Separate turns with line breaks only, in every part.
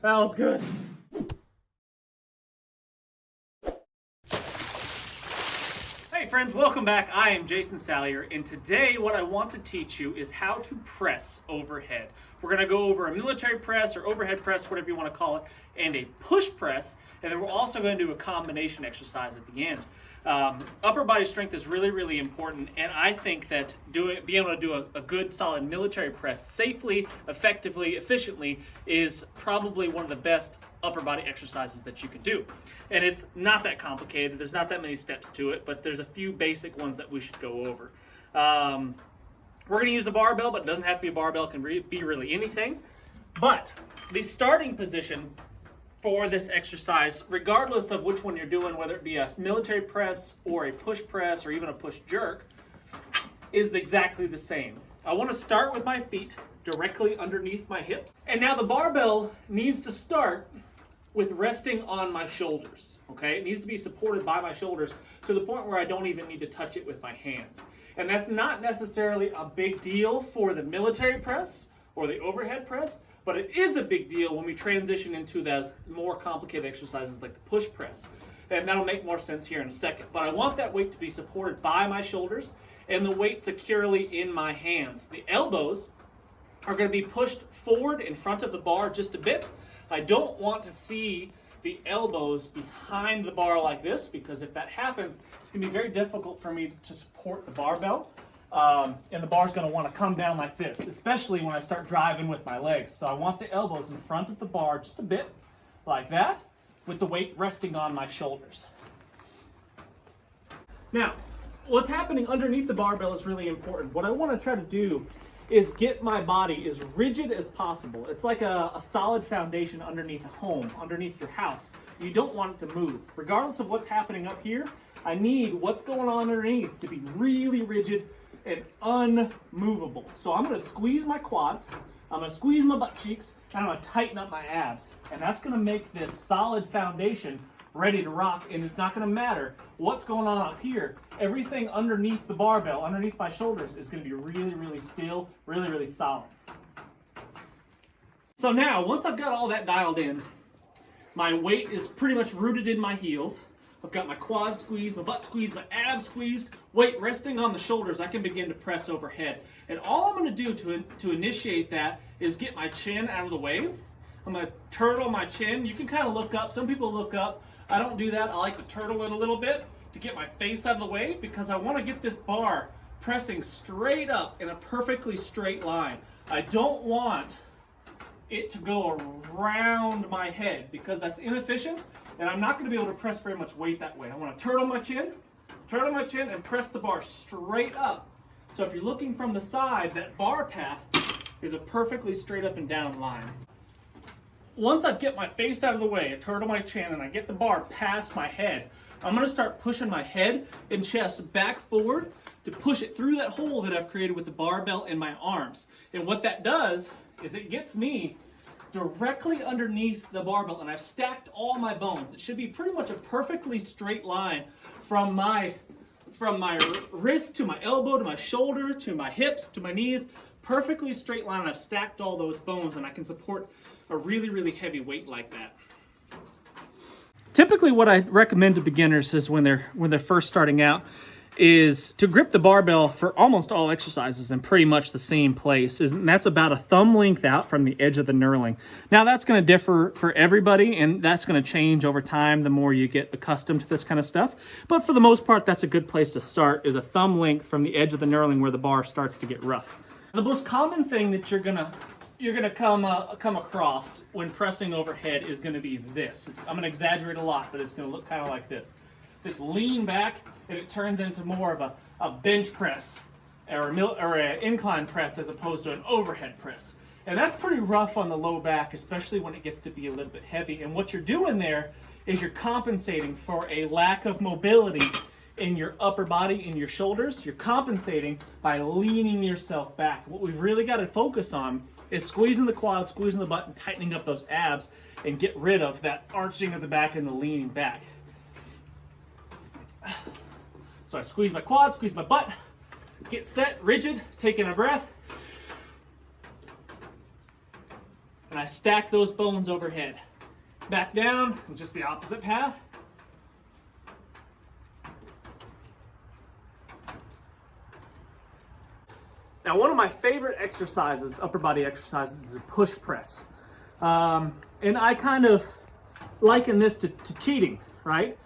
That was good. Hey friends, welcome back. I am Jason Salyer, and today what I want to teach you is how to press overhead. We're going to go over a military press or overhead press, whatever you want to call it, and a push press, and then we're also going to do a combination exercise at the end. Upper body strength is really, really important, and I think that being able to do a good, solid military press safely, effectively, efficiently is probably one of the best upper body exercises that you can do. And it's not that complicated. There's not that many steps to it, but there's a few basic ones that we should go over. We're going to use a barbell, but it doesn't have to be a barbell. It can be really anything. But the starting position for this exercise, regardless of which one you're doing, whether it be a military press or a push press or even a push jerk, is exactly the same. I want to start with my feet directly underneath my hips. And now the barbell needs to start with resting on my shoulders, okay? It needs to be supported by my shoulders to the point where I don't even need to touch it with my hands. And that's not necessarily a big deal for the military press or the overhead press, but it is a big deal when we transition into those more complicated exercises like the push press. And that'll make more sense here in a second. But I want that weight to be supported by my shoulders and the weight securely in my hands. The elbows are going to be pushed forward in front of the bar just a bit. I don't want to see the elbows behind the bar like this, because if that happens, it's going to be very difficult for me to support the barbell. And the bar's going to want to come down like this, especially when I start driving with my legs. So I want the elbows in front of the bar just a bit, like that, with the weight resting on my shoulders. Now, what's happening underneath the barbell is really important. What I want to try to do is get my body as rigid as possible. It's like a solid foundation underneath a home, underneath your house. You don't want it to move. Regardless of what's happening up here, I need what's going on underneath to be really rigid and unmovable. So I'm going to squeeze my quads, I'm going to squeeze my butt cheeks, and I'm going to tighten up my abs. And that's going to make this solid foundation ready to rock, and it's not going to matter what's going on up here. Everything underneath the barbell, underneath my shoulders, is going to be really, really still, really, really solid. So now, once I've got all that dialed in, my weight is pretty much rooted in my heels. I've got my quads squeezed, my butt squeezed, my abs squeezed, weight resting on the shoulders. I can begin to press overhead. And all I'm going to do to initiate that is get my chin out of the way. I'm going to turtle my chin. You can kind of look up. Some people look up. I don't do that. I like to turtle it a little bit to get my face out of the way, because I want to get this bar pressing straight up in a perfectly straight line. I don't want it to go around my head, because that's inefficient, and I'm not going to be able to press very much weight that way. I want to turtle my chin, and press the bar straight up. So if you're looking from the side, that bar path is a perfectly straight up and down line. Once I get my face out of the way, I turtle my chin, and I get the bar past my head, I'm going to start pushing my head and chest back forward to push it through that hole that I've created with the barbell in my arms. And what that does is it gets me directly underneath the barbell, and I've stacked all my bones. It should be pretty much a perfectly straight line from my wrist to my elbow to my shoulder to my hips to my knees. Perfectly straight line. I've stacked all those bones, and I can support a really, really heavy weight like that. Typically what I recommend to beginners is when they're first starting out is to grip the barbell for almost all exercises in pretty much the same place. And that's about a thumb length out from the edge of the knurling. Now that's going to differ for everybody, and that's going to change over time the more you get accustomed to this kind of stuff. But for the most part, that's a good place to start, is a thumb length from the edge of the knurling where the bar starts to get rough. The most common thing that you're gonna come across when pressing overhead is going to be this. I'm going to exaggerate a lot, but it's going to look kind of like this. This lean back, and it turns into more of a bench press or an incline press as opposed to an overhead press. And that's pretty rough on the low back, especially when it gets to be a little bit heavy. And what you're doing there is you're compensating for a lack of mobility in your upper body, in your shoulders. You're compensating by leaning yourself back. What we've really got to focus on is squeezing the quads, squeezing the butt, and tightening up those abs, and get rid of that arching of the back and the leaning back. So I squeeze my quads, squeeze my butt, get set, rigid, taking a breath. and I stack those bones overhead. Back down, just the opposite path. Now, one of my favorite exercises, upper body exercises, is a push press. And I kind of liken this to cheating, right?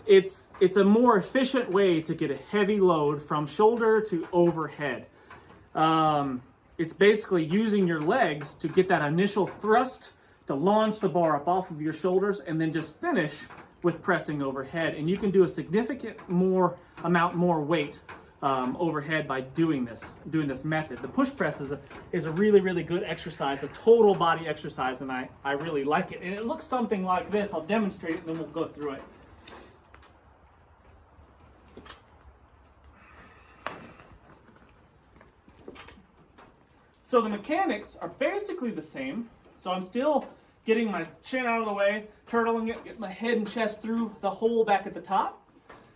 It's a more efficient way to get a heavy load from shoulder to overhead. It's basically using your legs to get that initial thrust to launch the bar up off of your shoulders and then just finish with pressing overhead. And you can do a significant more weight overhead by doing this method. The push press is a really, really good exercise, a total body exercise, and I really like it. And it looks something like this. I'll demonstrate it and then we'll go through it. So the mechanics are basically the same. So I'm still getting my chin out of the way, turtling it, get my head and chest through the hole back at the top.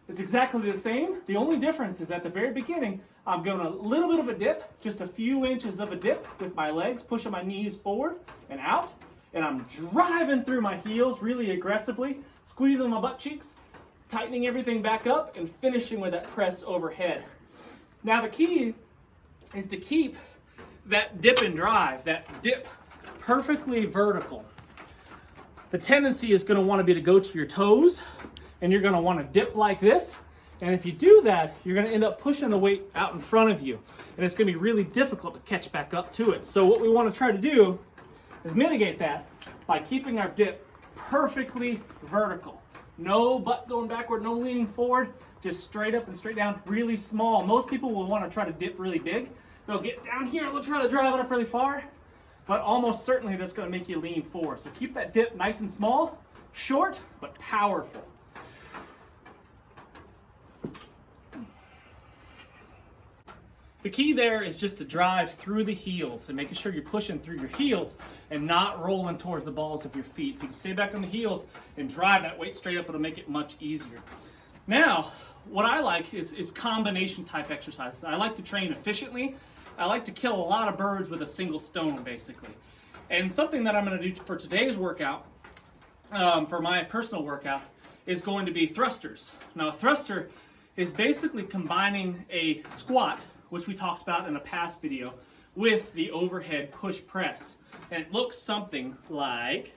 It's exactly the same. The only difference is at the very beginning, I'm going a little bit of a dip, just a few inches of a dip with my legs, pushing my knees forward and out. And I'm driving through my heels really aggressively, squeezing my butt cheeks, tightening everything back up, and finishing with that press overhead. Now the key is to keep that dip and drive, that dip perfectly vertical. The tendency is going to want to be to go to your toes, and you're going to want to dip like this. And if you do that, you're going to end up pushing the weight out in front of you, and it's going to be really difficult to catch back up to it. So what we want to try to do is mitigate that by keeping our dip perfectly vertical. No butt going backward, no leaning forward, just straight up and straight down, really small. Most people will want to try to dip really big. They'll get down here and they'll try to drive it up really far, but almost certainly that's going to make you lean forward. So keep that dip nice and small, short, but powerful. The key there is just to drive through the heels and making sure you're pushing through your heels and not rolling towards the balls of your feet. If you can stay back on the heels and drive that weight straight up, it'll make it much easier. Now, what I like is combination type exercises. I like to train efficiently. I like to kill a lot of birds with a single stone, basically. And something that I'm going to do for today's workout, for my personal workout, is going to be thrusters. Now, a thruster is basically combining a squat, which we talked about in a past video, with the overhead push press. And it looks something like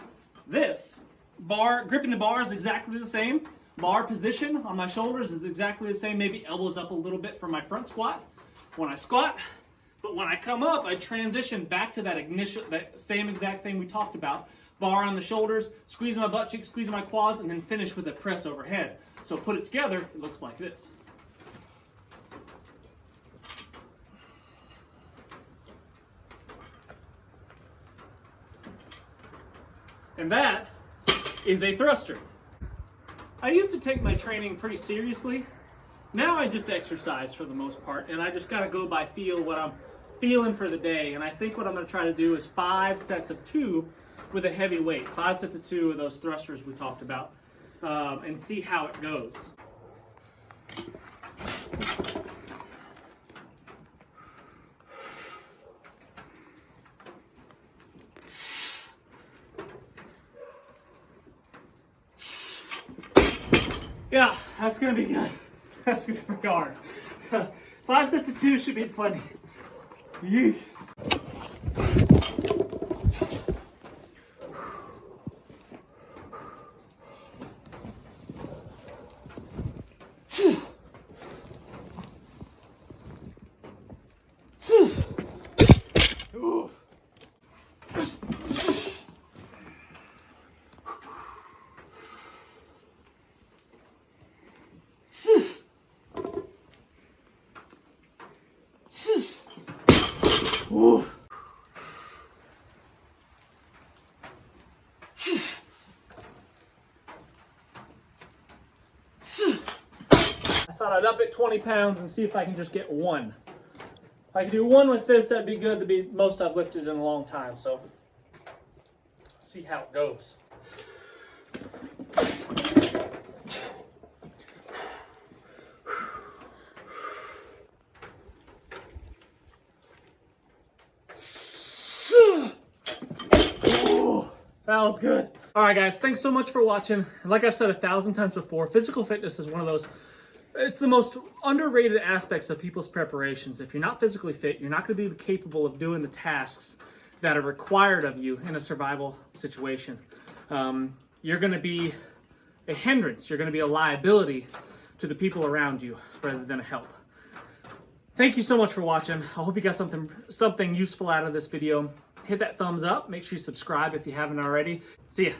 this. Gripping the bar is exactly the same. Bar position on my shoulders is exactly the same, maybe elbows up a little bit for my front squat when I squat. But when I come up, I transition back to that same exact thing we talked about. Bar on the shoulders, squeezing my butt cheeks, squeezing my quads, and then finish with a press overhead. So put it together, it looks like this. And that is a thruster. I used to take my training pretty seriously. Now I just exercise for the most part, and I just gotta go by feel, what I'm feeling for the day. And I think what I'm gonna try to do is 5 sets of 2 with a heavy weight. 5 sets of 2 of those thrusters we talked about, and see how it goes. Yeah, that's gonna be good. That's gonna be hard. 5 sets of 2 should be plenty. Yeesh. Ooh. I thought I'd up it 20 pounds and see if I can just get one. If I can do one with this, that'd be good. That'd be most I've lifted in a long time. So, see how it goes. That was good. All right, guys, thanks so much for watching. And like I've said 1,000 times before, physical fitness is one of those, it's the most underrated aspects of people's preparations. If you're not physically fit, you're not going to be capable of doing the tasks that are required of you in a survival situation. You're going to be a hindrance. You're going to be a liability to the people around you rather than a help. Thank you so much for watching. I hope you got something useful out of this video. Hit that thumbs up. Make sure you subscribe if you haven't already. See ya.